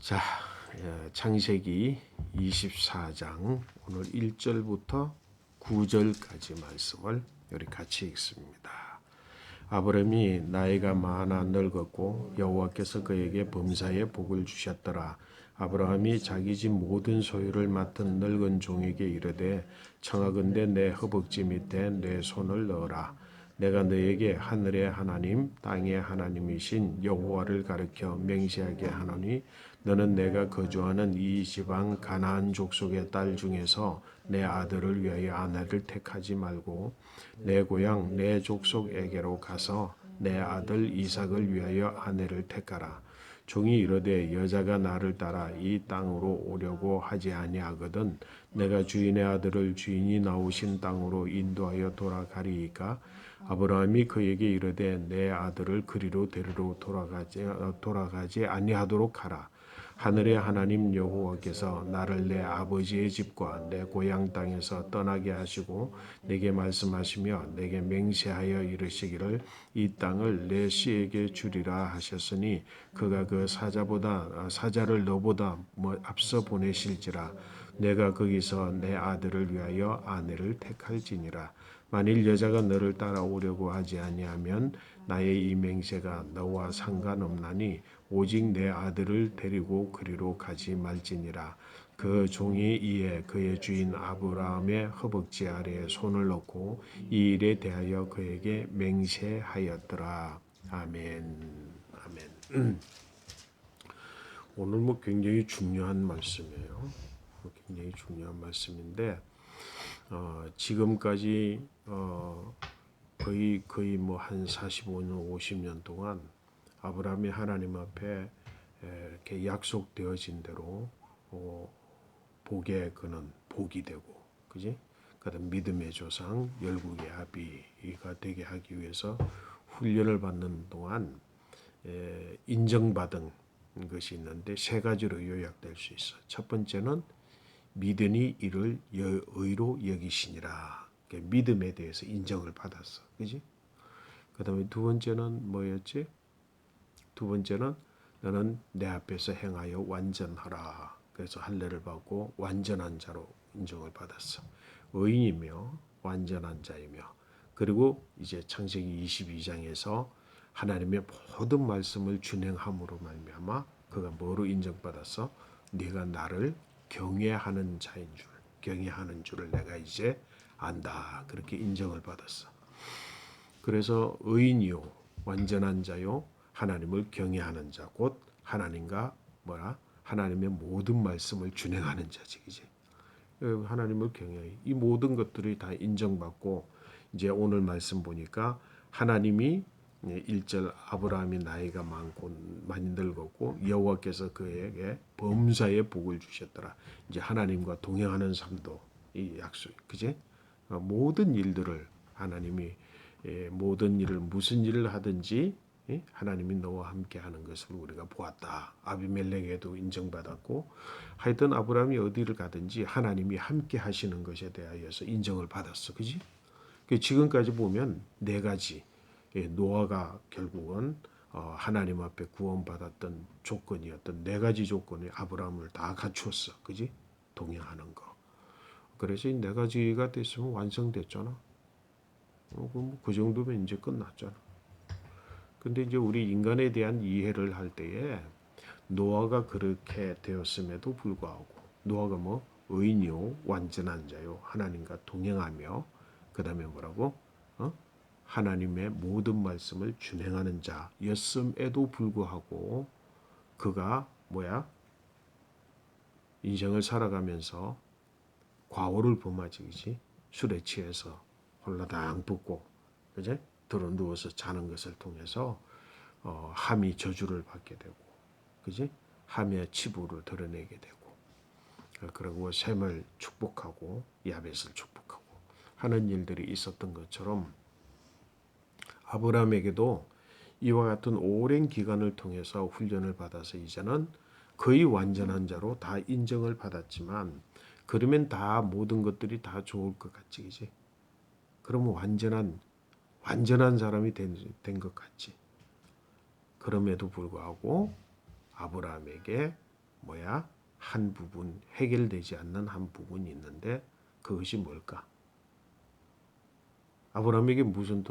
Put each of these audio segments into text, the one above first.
자, 창세기 24장 오늘 1절부터 9절까지 말씀을 우리 같이 읽습니다. 아브라함이 나이가 많아 늙었고 여호와께서 그에게 범사에 복을 주셨더라. 아브라함이 자기 집 모든 소유를 맡은 늙은 종에게 이르되 청하건대 내 허벅지 밑에 내 손을 넣어라. 내가 너에게 하늘의 하나님 땅의 하나님이신 여호와를 가르쳐 맹세하게 하노니 너는 내가 거주하는 이 지방 가나안 족속의 딸 중에서 내 아들을 위하여 아내를 택하지 말고 내 고향 내 족속에게로 가서 내 아들 이삭을 위하여 아내를 택하라. 종이 이르되 여자가 나를 따라 이 땅으로 오려고 하지 아니하거든 내가 주인의 아들을 주인이 나오신 땅으로 인도하여 돌아가리이까. 아브라함이 그에게 이르되 내 아들을 그리로 데리러 돌아가지 아니하도록 하라. 하늘의 하나님 여호와께서 나를 내 아버지의 집과 내 고향 땅에서 떠나게 하시고 내게 말씀하시며 내게 맹세하여 이르시기를 이 땅을 내 씨에게 주리라 하셨으니 그가 그 사자를 너보다 앞서 보내실지라. 내가 거기서 내 아들을 위하여 아내를 택할지니라. 만일 여자가 너를 따라오려고 하지 아니하면 나의 이 맹세가 너와 상관없나니 오직 내 아들을 데리고 그리로 가지 말지니라. 그 종이 이에 그의 주인 아브라함의 허벅지 아래에 손을 넣고 이 일에 대하여 그에게 맹세하였더라. 아멘. 아멘. 오늘 굉장히 중요한 말씀이에요. 굉장히 중요한 말씀인데 지금까지 거의 한 45년, 50년 동안 아브라함이 하나님 앞에 이렇게 약속되어진 대로 복의 그는 복이 되고, 그지? 그다음 믿음의 조상 열국의 아비가 되게 하기 위해서 훈련을 받는 동안 인정받은 것이 있는데 세 가지로 요약될 수 있어. 첫 번째는 믿으니 이를 의로 여기시니라. 믿음에 대해서 인정을 받았어, 그지? 그다음에 두 번째는 뭐였지? 두 번째는 너는 내 앞에서 행하여 완전하라. 그래서 할례를 받고 완전한 자로 인정을 받았어. 의인이며 완전한 자이며. 그리고 이제 창세기 22장에서 하나님의 모든 말씀을 준행함으로 말미암아 그가 뭐로 인정받았어? 네가 나를 경외하는 자인 줄, 경외하는 줄을 내가 이제 안다. 그렇게 인정을 받았어. 그래서 의인이요 완전한 자요 하나님을 경외하는 자, 곧 하나님과 하나님의 모든 말씀을 준행하는 자지, 그지? 하나님을 경외해. 이 모든 것들이 다 인정받고 이제 오늘 말씀 보니까 하나님이 1절 아브라함이 나이가 많이 늙었고 여호와께서 그에게 범사의 복을 주셨더라. 이제 하나님과 동행하는 삶도 이 약속, 그지? 모든 일들을 하나님이 모든 일을 무슨 일을 하든지 하나님이 너와 함께 하는 것을 우리가 보았다. 아비멜렉에도 인정받았고 하여튼 아브라함이 어디를 가든지 하나님이 함께 하시는 것에 대하여서 인정을 받았어. 그지? 지금까지 보면 네 가지 노아가 결국은 하나님 앞에 구원받았던 조건이었던 네 가지 조건이 아브라함을 다 갖추었어. 그지? 동행하는 거. 그래서 이 네 가지가 됐으면 완성됐잖아. 그럼 그 정도면 이제 끝났잖아. 근데 이제 우리 인간에 대한 이해를 할 때에 노아가 그렇게 되었음에도 불구하고 노아가 의인이요 완전한 자요 하나님과 동행하며 그다음에 뭐라고? 하나님의 모든 말씀을 준행하는 자였음에도 불구하고 그가 인생을 살아가면서 과오를 범하지, 그지? 술에 취해서 홀라당 붓고, 그지? 들어 누워서 자는 것을 통해서 함이 저주를 받게 되고, 그지? 함의 치부를 드러내게 되고, 그리고 셈을 축복하고 야벳을 축복하고 하는 일들이 있었던 것처럼 아브라함에게도 이와 같은 오랜 기간을 통해서 훈련을 받아서 이제는 거의 완전한 자로 다 인정을 받았지만 그러면 다 모든 것들이 다 좋을 것 같지, 그지? 그러면 완전한 사람이 된 것 같지. 그럼에도 불구하고 아브라함에게 뭐야? 한 부분, 해결되지 않는 한 부분이 있는데 그것이 뭘까? 아브라함에게 무슨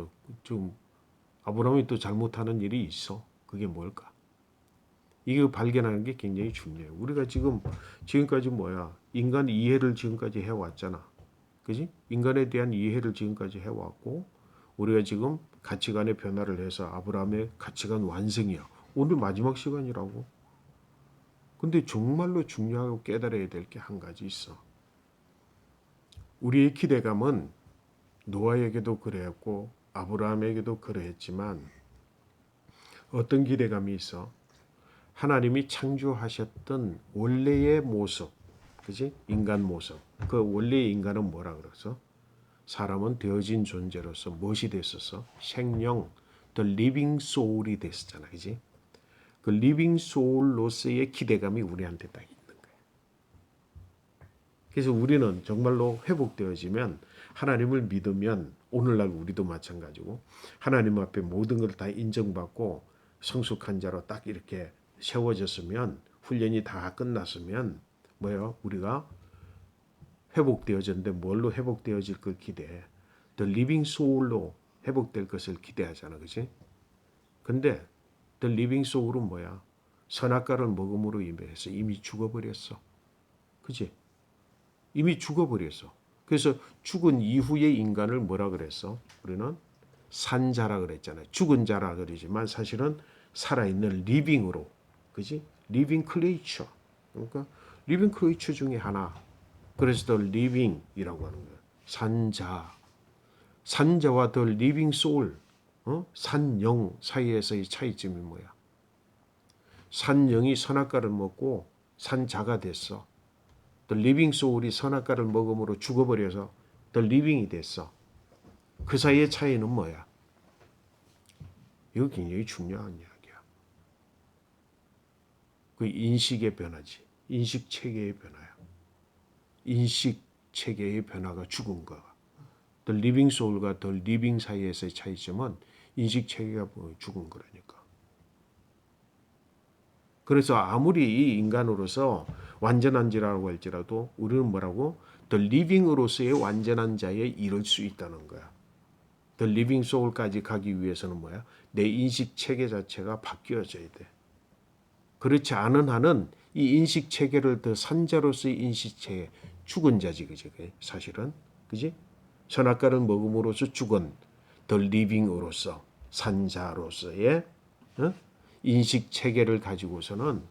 좀 아브라함이 또 잘못하는 일이 있어. 그게 뭘까? 이거 발견하는 게 굉장히 중요해요. 우리가 지금까지 뭐야? 인간 이해를 지금까지 해왔잖아. 그지? 인간에 대한 이해를 지금까지 해왔고, 우리가 지금 가치관의 변화를 해서 아브라함의 가치관 완성이야. 오늘 마지막 시간이라고. 근데 정말로 중요하고 깨달아야 될 게 한 가지 있어. 우리의 기대감은 노아에게도 그랬고 아브라함에게도 그랬지만 어떤 기대감이 있어? 하나님이 창조하셨던 원래의 모습, 그지? 인간 모습. 그 원래의 인간은 뭐라 그래서? 사람은 되어진 존재로서 무엇이 됐었어? 생명, the living soul이 됐었잖아, 그지? 그 living soul로서의 기대감이 우리한테 딱 있는 거야. 그래서 우리는 정말로 회복되어지면 하나님을 믿으면 오늘날 우리도 마찬가지고 하나님 앞에 모든 걸 다 인정받고 성숙한 자로 딱 이렇게 세워졌으면 훈련이 다 끝났으면 뭐예요? 우리가 회복되어졌는데 뭘로 회복되어질 걸 기대해? The living soul로 회복될 것을 기대하잖아, 그렇지? 근데 The living soul은 뭐야? 선악과를 먹음으로 인해서 이미 죽어버렸어, 그렇지? 이미 죽어버렸어. 그래서 죽은 이후의 인간을 뭐라 그랬어? 우리는 산자라 그랬잖아요. 죽은 자라 그러지만 사실은 살아있는 리빙으로, 그지? 리빙 크리에이처. 그러니까 리빙 크리에이처 중에 하나. 그래서 더 리빙이라고 하는 거예요. 산자. 산자와 더 리빙 소울, 산영 사이에서의 차이점이 뭐야? 산영이 선악과를 먹고 산자가 됐어. 더 리빙 소울이 선악과를 먹음으로 죽어버려서 더 리빙이 됐어. 그 사이의 차이는 뭐야? 이거 굉장히 중요한 이야기야. 그 인식의 변화지. 인식 체계의 변화야. 인식 체계의 변화가 죽은 거야. The living soul과 the living 사이에서의 차이점은 인식 체계가 죽은 거라니까. 그래서 아무리 이 인간으로서 완전한 자라고 할지라도 우리는 뭐라고? The living으로서의 완전한 자에 이를 수 있다는 거야. The living soul까지 가기 위해서는 뭐야? 내 인식 체계 자체가 바뀌어져야 돼. 그렇지 않은 한은 이 인식 체계를 더 산자로서의 인식 체계, 죽은 자지, 그지? 사실은, 그지? 선악과를 먹음으로써 죽은 더 리빙으로서 산자로서의 인식 체계를 가지고서는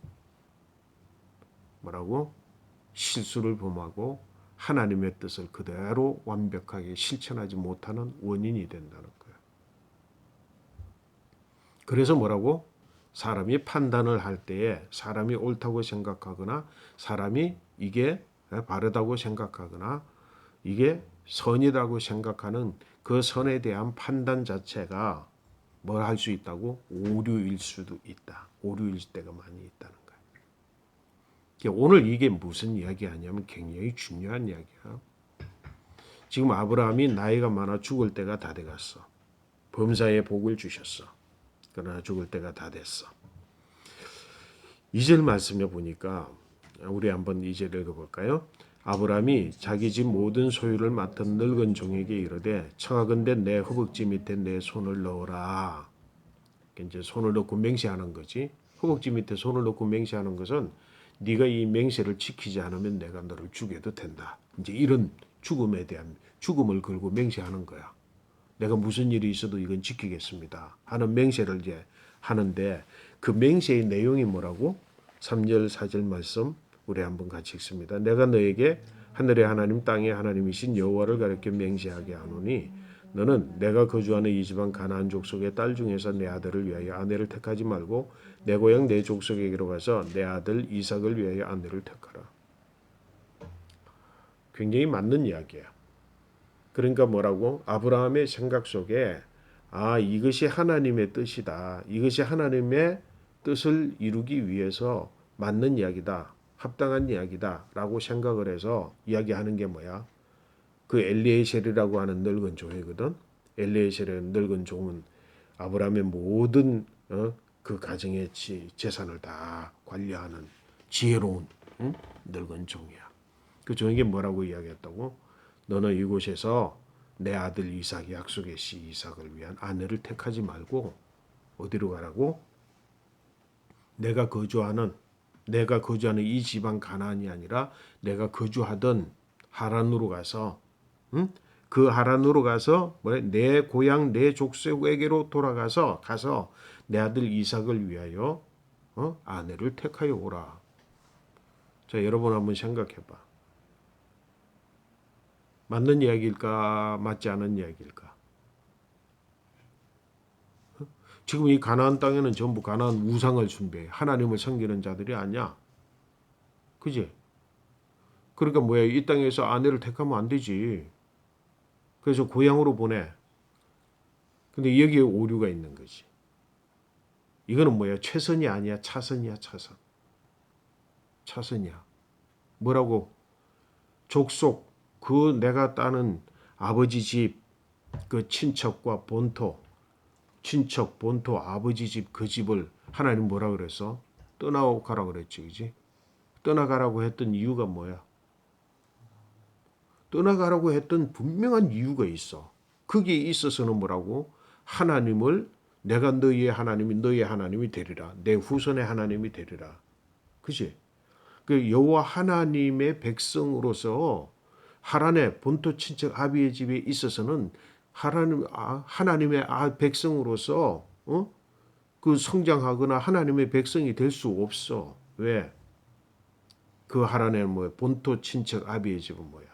뭐라고? 실수를 범하고 하나님의 뜻을 그대로 완벽하게 실천하지 못하는 원인이 된다는 거예요. 그래서 뭐라고? 사람이 판단을 할 때에 사람이 옳다고 생각하거나 사람이 이게 바르다고 생각하거나 이게 선이라고 생각하는 그 선에 대한 판단 자체가 뭘 할 수 있다고? 오류일 수도 있다. 오류일 때가 많이 있다는 거예요. 오늘 이게 무슨 이야기 하냐면 굉장히 중요한 이야기야. 지금 아브라함이 나이가 많아 죽을 때가 다 돼갔어. 범사의 복을 주셨어. 그러나 죽을 때가 다 됐어. 2절 말씀에 보니까 우리 한번 2절 읽어볼까요? 아브라함이 자기 집 모든 소유를 맡은 늙은 종에게 이르되 청하건대 내 허벅지 밑에 내 손을 넣어라. 이제 손을 넣고 맹세하는 거지. 허벅지 밑에 손을 넣고 맹세하는 것은 네가 이 맹세를 지키지 않으면 내가 너를 죽여도 된다. 이제 이런 죽음에 대한 죽음을 걸고 맹세하는 거야. 내가 무슨 일이 있어도 이건 지키겠습니다 하는 맹세를 이제 하는데 그 맹세의 내용이 뭐라고? 3절 4절 말씀 우리 한번 같이 읽습니다. 내가 너에게 하늘의 하나님 땅의 하나님이신 여호와를 가르쳐 맹세하게 하노니 너는 내가 거주하는 이 지방 가나안 족속의 딸 중에서 내 아들을 위하여 아내를 택하지 말고 내 고향 내 족속에게로 가서 내 아들 이삭을 위하여 아내를 택하라. 굉장히 맞는 이야기야. 그러니까 뭐라고? 아브라함의 생각 속에 이것이 하나님의 뜻이다. 이것이 하나님의 뜻을 이루기 위해서 맞는 이야기다. 합당한 이야기다. 라고 생각을 해서 이야기하는 게 뭐야? 그 엘리에셀이라고 하는 늙은 종이거든. 엘리에셀의 늙은 종은 아브라함의 모든 그 가정의 재산을 다 관리하는 지혜로운 늙은 종이야. 그 종에게 뭐라고 이야기했다고? 너는 이곳에서 내 아들 이삭, 약속의 씨 이삭을 위한 아내를 택하지 말고 어디로 가라고? 내가 거주하는 이 지방 가나안이 아니라 내가 거주하던 하란으로 가서 그 하란으로 가서 내 고향 내 족속에게로 돌아가서 내 아들 이삭을 위하여 아내를 택하여 오라. 자, 여러분 한번 생각해봐. 맞는 이야기일까? 맞지 않은 이야기일까? 지금 이 가나안 땅에는 전부 가나안 우상을 숭배해. 하나님을 섬기는 자들이 아니야. 그지? 그러니까 뭐야? 이 땅에서 아내를 택하면 안 되지. 그래서 고향으로 보내. 근데 여기에 오류가 있는 거지. 이거는 뭐야? 최선이 아니야. 차선이야. 차선. 차선이야. 뭐라고? 족속, 그 내가 따는 아버지 집, 그 친척과 본토, 친척, 본토, 아버지 집, 그 집을 하나님 뭐라 그랬어? 떠나가라 그랬지. 그지? 떠나가라고 했던 이유가 뭐야? 떠나가라고 했던 분명한 이유가 있어. 거기에 있어서는 뭐라고? 하나님을 내가 너희의 하나님이 되리라. 내 후손의 하나님이 되리라. 그지? 그 여호와 하나님의 백성으로서 하란의 본토 친척 아비의 집에 있어서는 하나님의 백성으로서 그 성장하거나 하나님의 백성이 될 수 없어. 왜? 그 하란의 본토 친척 아비의 집은 뭐야?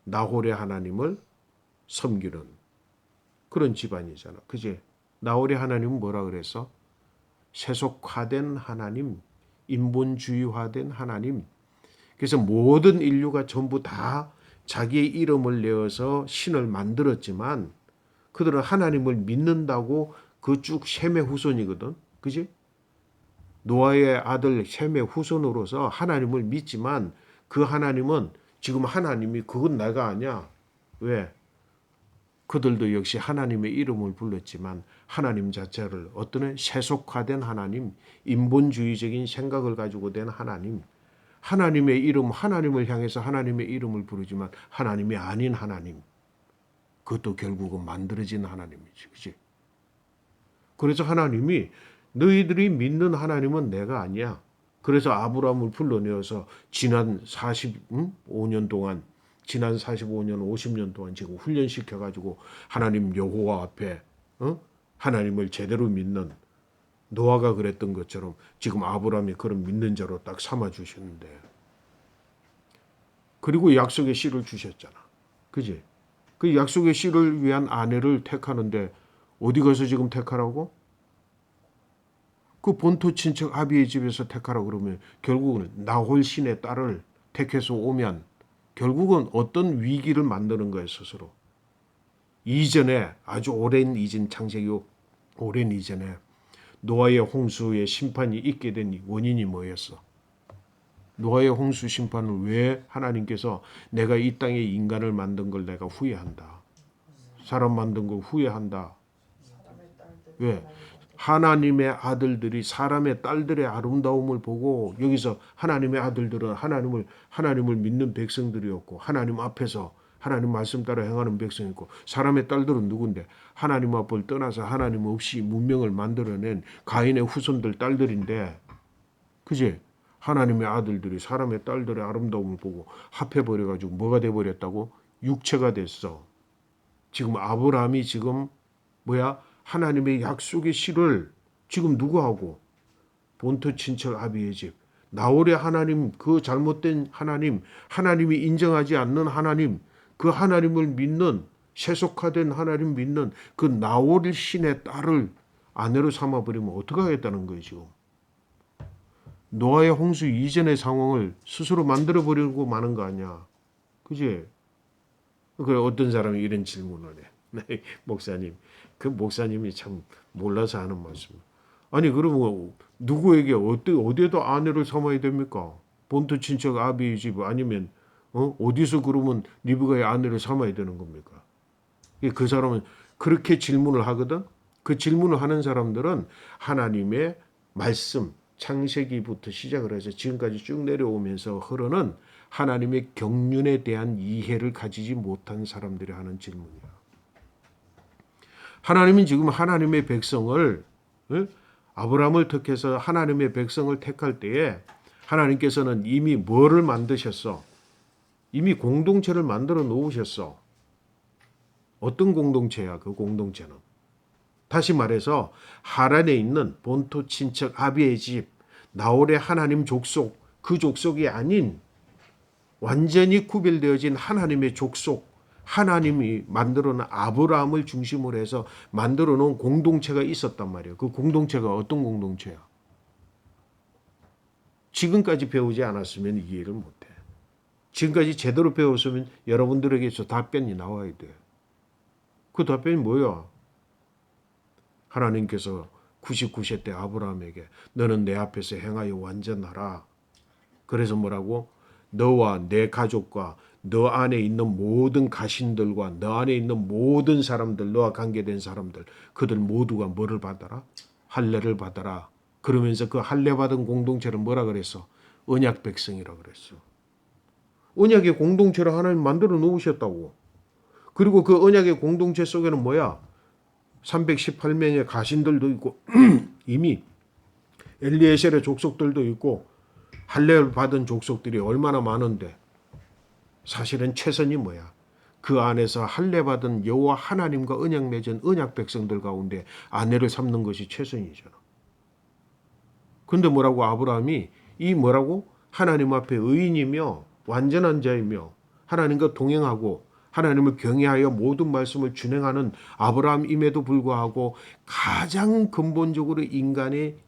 나홀의 하나님을 섬기는 그런 집안이잖아. 그지? 나홀의 하나님은 뭐라 그랬어? 세속화된 하나님, 인본주의화된 하나님. 그래서 모든 인류가 전부 다 자기의 이름을 내어서 신을 만들었지만 그들은 하나님을 믿는다고 그 쭉 셈의 후손이거든. 그지? 노아의 아들 셈의 후손으로서 하나님을 믿지만 그 하나님은 지금 하나님이 그건 내가 아니야. 왜? 그들도 역시 하나님의 이름을 불렀지만 하나님 자체를 어떤 세속화된 하나님, 인본주의적인 생각을 가지고 된 하나님, 하나님의 이름, 하나님을 향해서 하나님의 이름을 부르지만 하나님이 아닌 하나님, 그것도 결국은 만들어진 하나님이지. 그치? 그래서 하나님이 너희들이 믿는 하나님은 내가 아니야. 그래서 아브라함을 불러내어서 지난 45년 동안 지난 45년, 50년 동안 지금 훈련시켜가지고 하나님 여호와 앞에 하나님을 제대로 믿는 노아가 그랬던 것처럼 지금 아브라함이 그런 믿는 자로 딱 삼아주셨는데 그리고 약속의 씨를 주셨잖아. 그지? 그 약속의 씨를 위한 아내를 택하는데 어디 가서 지금 택하라고? 그 본토 친척 아비의 집에서 택하라고 그러면 결국은 나홀 신의 딸을 택해서 오면 결국은 어떤 위기를 만드는 거예요, 스스로. 이전에 아주 오랜 이전 창세기 오랜 이전에 노아의 홍수의 심판이 있게 된 원인이 뭐였어? 노아의 홍수 심판을 왜 하나님께서 내가 이 땅에 인간을 만든 걸 내가 후회한다. 사람 만든 걸 후회한다. 왜? 하나님의 아들들이 사람의 딸들의 아름다움을 보고 여기서 하나님의 아들들은 하나님을 믿는 백성들이었고 하나님 앞에서 하나님 말씀 따라 행하는 백성이고 사람의 딸들은 누군데 하나님 앞을 떠나서 하나님 없이 문명을 만들어낸 가인의 후손들 딸들인데 그지? 하나님의 아들들이 사람의 딸들의 아름다움을 보고 합해버려가지고 뭐가 돼버렸다고? 육체가 됐어. 지금 아브라함이 지금 뭐야? 하나님의 약속의 씨를 지금 누구하고? 본토 친척 아비의 집. 나홀의 하나님, 그 잘못된 하나님, 하나님이 인정하지 않는 하나님, 그 하나님을 믿는 세속화된 하나님 믿는 그 나홀 신의 딸을 아내로 삼아버리면 어떡하겠다는 거예요 지금. 노아의 홍수 이전의 상황을 스스로 만들어버리고 마는 거 아니야. 그지? 그 어떤 사람이 이런 질문을 해. 네, 목사님, 그 목사님이 참 몰라서 하는 말씀. 아니 그러면 누구에게 어디에다 아내를 삼아야 됩니까? 본토 친척 아비의 집 아니면 어디서 그러면 리브가의 아내를 삼아야 되는 겁니까? 그 사람은 그렇게 질문을 하거든. 그 질문을 하는 사람들은 하나님의 말씀, 창세기부터 시작을 해서 지금까지 쭉 내려오면서 흐르는 하나님의 경륜에 대한 이해를 가지지 못한 사람들이 하는 질문이야. 하나님은 지금 하나님의 백성을 아브라함을 택해서 하나님의 백성을 택할 때에 하나님께서는 이미 뭐를 만드셨어? 이미 공동체를 만들어 놓으셨어. 어떤 공동체야? 그 공동체는. 다시 말해서 하란에 있는 본토 친척 아비의 집, 나홀의 하나님 족속, 그 족속이 아닌 완전히 구별되어진 하나님의 족속, 하나님이 만들어 놓은 아브라함을 중심으로 해서 만들어 놓은 공동체가 있었단 말이에요. 그 공동체가 어떤 공동체야? 지금까지 배우지 않았으면 이해를 못해. 지금까지 제대로 배웠으면 여러분들에게서 답변이 나와야 돼. 그 답변이 뭐야? 하나님께서 99세 때 아브라함에게 너는 내 앞에서 행하여 완전하라. 그래서 뭐라고? 너와 내 가족과 너 안에 있는 모든 가신들과 너 안에 있는 모든 사람들, 너와 관계된 사람들, 그들 모두가 뭐를 받아라? 할례를 받아라. 그러면서 그 할례 받은 공동체를 뭐라 그랬어? 언약 백성이라 그랬어. 언약의 공동체를 하나님 만들어 놓으셨다고. 그리고 그 언약의 공동체 속에는 뭐야? 318명의 가신들도 있고 이미 엘리에셀의 족속들도 있고 할례를 받은 족속들이 얼마나 많은데 사실은 최선이 뭐야? 그 안에서 할례 받은 여호와 하나님과 언약 맺은 언약 백성들 가운데 아내를 삼는 것이 최선이잖아. 근데 뭐라고 아브라함이 이 뭐라고? 하나님 앞에 의인이며 완전한 자이며 하나님과 동행하고 하나님을 경외하여 모든 말씀을 준행하는 아브라함임에도 불구하고 가장 근본적으로 인간이면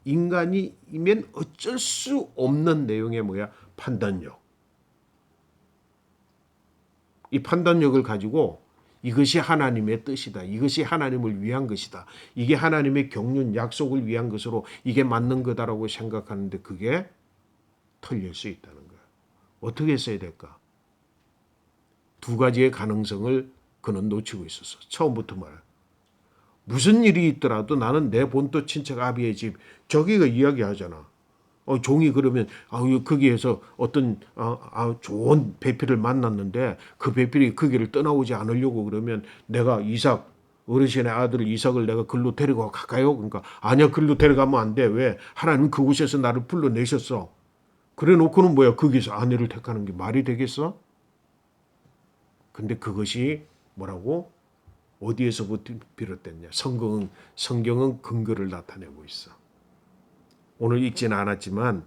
어쩔 수 없는 내용의 뭐야? 판단력. 이 판단력을 가지고 이것이 하나님의 뜻이다. 이것이 하나님을 위한 것이다. 이게 하나님의 경륜 약속을 위한 것으로 이게 맞는 거다라고 생각하는데 그게 틀릴 수 있다는 거야. 어떻게 써야 될까? 두 가지의 가능성을 그는 놓치고 있었어. 처음부터 말해. 무슨 일이 있더라도 나는 내 본토 친척 아비의 집, 저기가 이야기하잖아. 종이 그러면 거기에서 어떤 좋은 배필을 만났는데 그 배필이 그 길을 떠나오지 않으려고 그러면 내가 이삭 어르신의 아들 이삭을 내가 글로 데리고 갈까요? 그러니까 아니야, 글로 데려가면 안 돼. 왜? 하나님 그곳에서 나를 불러내셨어. 그래 놓고는 뭐야? 거기서 아내를 택하는 게 말이 되겠어? 근데 그것이 뭐라고? 어디에서부터 비롯됐냐? 성경은 근거를 나타내고 있어. 오늘 읽지는 않았지만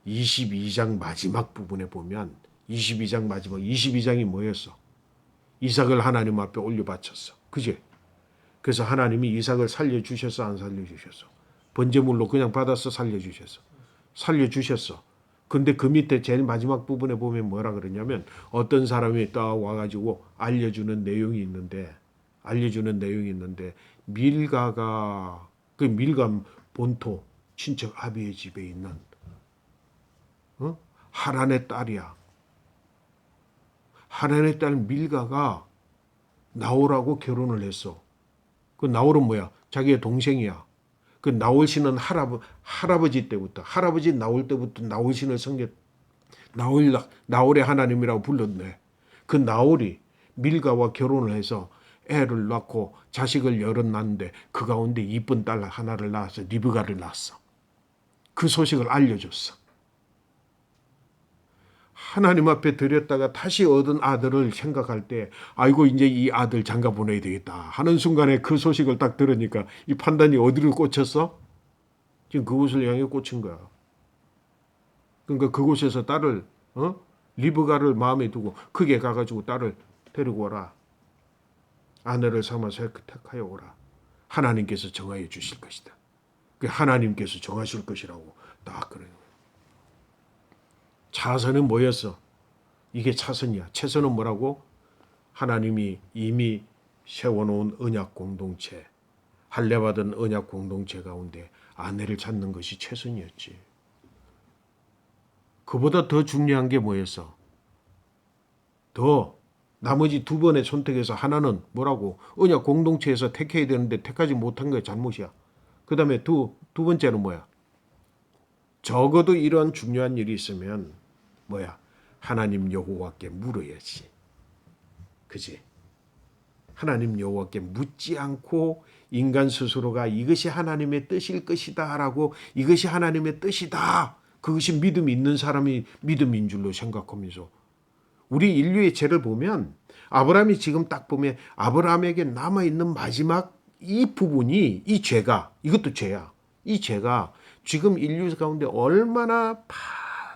22장 마지막 부분에 보면 22장이 뭐였어? 이삭을 하나님 앞에 올려 바쳤어. 그지? 그래서 하나님이 이삭을 살려주셨어? 안 살려주셨어? 번제물로 그냥 받아서 살려주셨어. 살려주셨어. 근데 그 밑에 제일 마지막 부분에 보면 뭐라 그러냐면 어떤 사람이 딱 와가지고 알려주는 내용이 있는데 밀가가 그 밀가 본토 친척 아비의 집에 있는 하란의 딸이야. 하란의 딸 밀가가 나홀하고 결혼을 했어. 그 나홀은 뭐야? 자기의 동생이야. 그 나홀 씨는 할아버지 때부터 할아버지 나홀 때부터 나홀 신을 나홀의 하나님이라고 불렀네. 그 나홀이 밀가와 결혼을 해서 애를 낳고 자식을 여럿 낳는데 그 가운데 이쁜 딸 하나를 낳아서 리브가를 낳았어. 그 소식을 알려줬어. 하나님 앞에 드렸다가 다시 얻은 아들을 생각할 때 아이고 이제 이 아들 장가 보내야 되겠다 하는 순간에 그 소식을 딱 들으니까 이 판단이 어디를 꽂혔어? 지금 그곳을 향해 꽂힌 거야. 그러니까 그곳에서 딸을 리브가를 마음에 두고 크게 가가지고 딸을 데리고 오라. 아내를 삼아서 택하여 오라. 하나님께서 정하여 주실 것이다. 하나님께서 정하실 것이라고 딱 그래요. 차선은 뭐였어? 이게 차선이야. 최선은 뭐라고? 하나님이 이미 세워놓은 언약 공동체, 할례받은 언약 공동체 가운데 아내를 찾는 것이 최선이었지. 그보다 더 중요한 게 뭐였어? 나머지 두 번의 선택에서 하나는 뭐라고? 언약 공동체에서 택해야 되는데 택하지 못한 게 잘못이야. 그 다음에 두 번째는 뭐야? 적어도 이런 중요한 일이 있으면 뭐야? 하나님 여호와께 물어야지. 그지? 하나님 여호와께 묻지 않고 인간 스스로가 이것이 하나님의 뜻일 것이다라고 이것이 하나님의 뜻이다. 그것이 믿음이 있는 사람이 믿음인 줄로 생각하면서 우리 인류의 죄를 보면 아브라함이 지금 딱 보면 아브라함에게 남아있는 마지막 이 부분이 이 죄가 이것도 죄야. 이 죄가 지금 인류 가운데 얼마나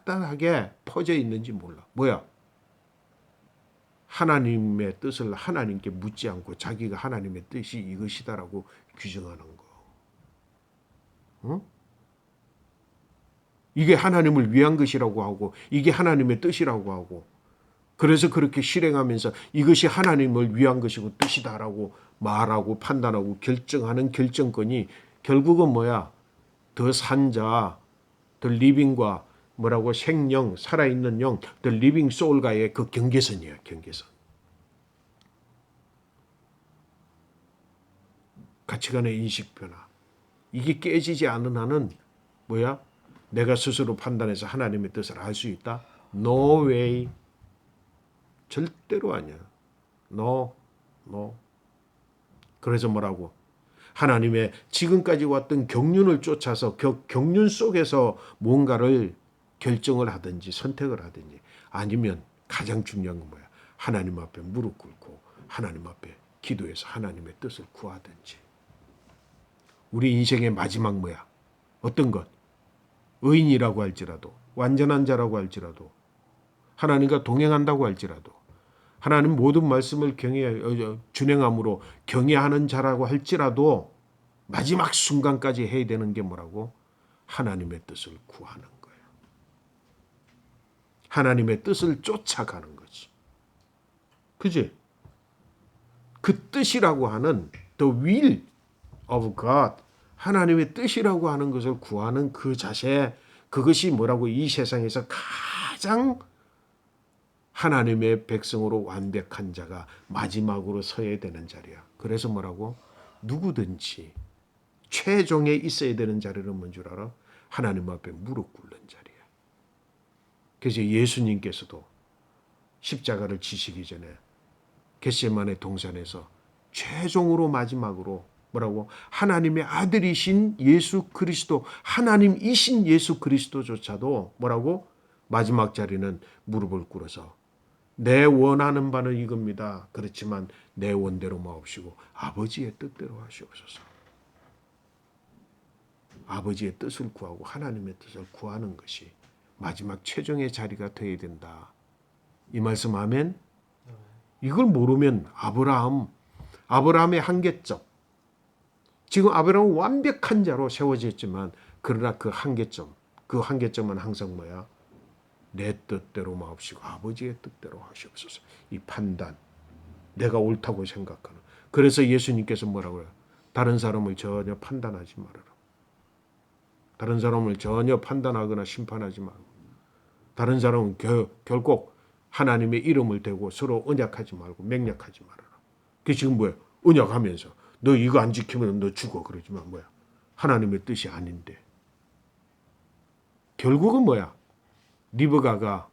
파다하게 퍼져 있는지 몰라. 뭐야? 하나님의 뜻을 하나님께 묻지 않고 자기가 하나님의 뜻이 이것이다라고 규정하는 거. 응? 이게 하나님을 위한 것이라고 하고 이게 하나님의 뜻이라고 하고 그래서 그렇게 실행하면서 이것이 하나님을 위한 것이고 뜻이다라고 말하고 판단하고 결정하는 결정권이 결국은 뭐야? 더 산자, 더 리빙과 뭐라고 생령, 살아있는 영, 더 리빙 소울과의 그 경계선이야, 경계선. 가치관의 인식 변화. 이게 깨지지 않은 한은 뭐야? 내가 스스로 판단해서 하나님의 뜻을 알 수 있다? No way. 절대로 아니야. No. 그래서 뭐라고? 하나님의 지금까지 왔던 경륜을 쫓아서 경륜 속에서 뭔가를 결정을 하든지 선택을 하든지 아니면 가장 중요한 건 뭐야? 하나님 앞에 무릎 꿇고 하나님 앞에 기도해서 하나님의 뜻을 구하든지. 우리 인생의 마지막 뭐야? 어떤 것? 의인이라고 할지라도 완전한 자라고 할지라도 하나님과 동행한다고 할지라도 하나님 모든 말씀을 준행함으로 경외하는 자라고 할지라도 마지막 순간까지 해야 되는 게 뭐라고? 하나님의 뜻을 구하는 거예요. 하나님의 뜻을 쫓아가는 거지. 그지? 그 뜻이라고 하는 the will of God, 하나님의 뜻이라고 하는 것을 구하는 그 자세, 그것이 뭐라고? 이 세상에서 가장 하나님의 백성으로 완벽한 자가 마지막으로 서야 되는 자리야. 그래서 뭐라고? 누구든지 최종에 있어야 되는 자리는 뭔 줄 알아? 하나님 앞에 무릎 꿇는 자리야. 그래서 예수님께서도 십자가를 지시기 전에 겟세마네 동산에서 최종으로 마지막으로 뭐라고? 하나님의 아들이신 예수 그리스도, 하나님이신 예수 그리스도조차도 뭐라고? 마지막 자리는 무릎을 꿇어서 내 원하는 바는 이겁니다. 그렇지만 내 원대로 마옵시고 아버지의 뜻대로 하시옵소서. 아버지의 뜻을 구하고 하나님의 뜻을 구하는 것이 마지막 최종의 자리가 되어야 된다. 이 말씀 아멘? 이걸 모르면 아브라함의 한계점. 지금 아브라함은 완벽한 자로 세워졌지만 그러나 그 한계점은 항상 뭐야? 내 뜻대로 마옵시고 아버지의 뜻대로 하시옵소서. 이 판단, 내가 옳다고 생각하는. 그래서 예수님께서 뭐라고 해요? 다른 사람을 전혀 판단하지 말아라. 다른 사람을 전혀 판단하거나 심판하지 말고 다른 사람은 결국 하나님의 이름을 대고 서로 언약하지 말고 맹약하지 말아라. 그게 지금 뭐야? 언약하면서 너 이거 안 지키면 너 죽어 그러지만 뭐야? 하나님의 뜻이 아닌데. 결국은 뭐야? 리브가가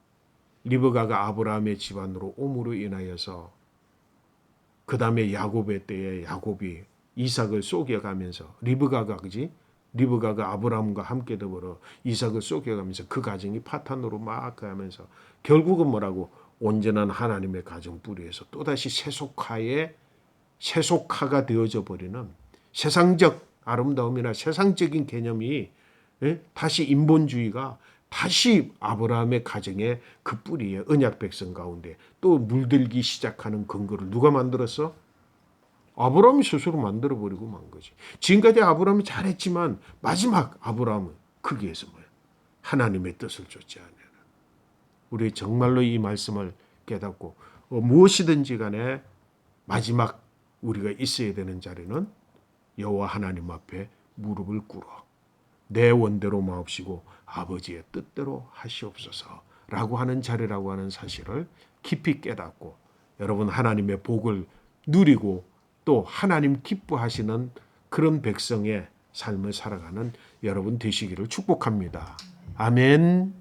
아브라함의 집안으로 옴으로 인하여서 그 다음에 야곱의 때에 야곱이 이삭을 속여가면서 리브가가 아브라함과 함께 더불어 이삭을 속여가면서 그 가정이 파탄으로 막 가면서 결국은 뭐라고? 온전한 하나님의 가정 뿌리에서 또다시 세속화가 되어져 버리는 세상적 아름다움이나 세상적인 개념이 다시 인본주의가 다시 아브라함의 가정의 그 뿌리에 언약 백성 가운데 또 물들기 시작하는 근거를 누가 만들었어? 아브라함이 스스로 만들어버리고 만 거지. 지금까지 아브라함이 잘했지만 마지막 아브라함은 거기에서 뭐야? 하나님의 뜻을 쫓지 않아요. 우리 정말로 이 말씀을 깨닫고 무엇이든지 간에 마지막 우리가 있어야 되는 자리는 여호와 하나님 앞에 무릎을 꿇어 내 원대로 마옵시고 아버지의 뜻대로 하시옵소서라고 하는 자리라고 하는 사실을 깊이 깨닫고 여러분 하나님의 복을 누리고 또 하나님 기뻐하시는 그런 백성의 삶을 살아가는 여러분 되시기를 축복합니다. 아멘.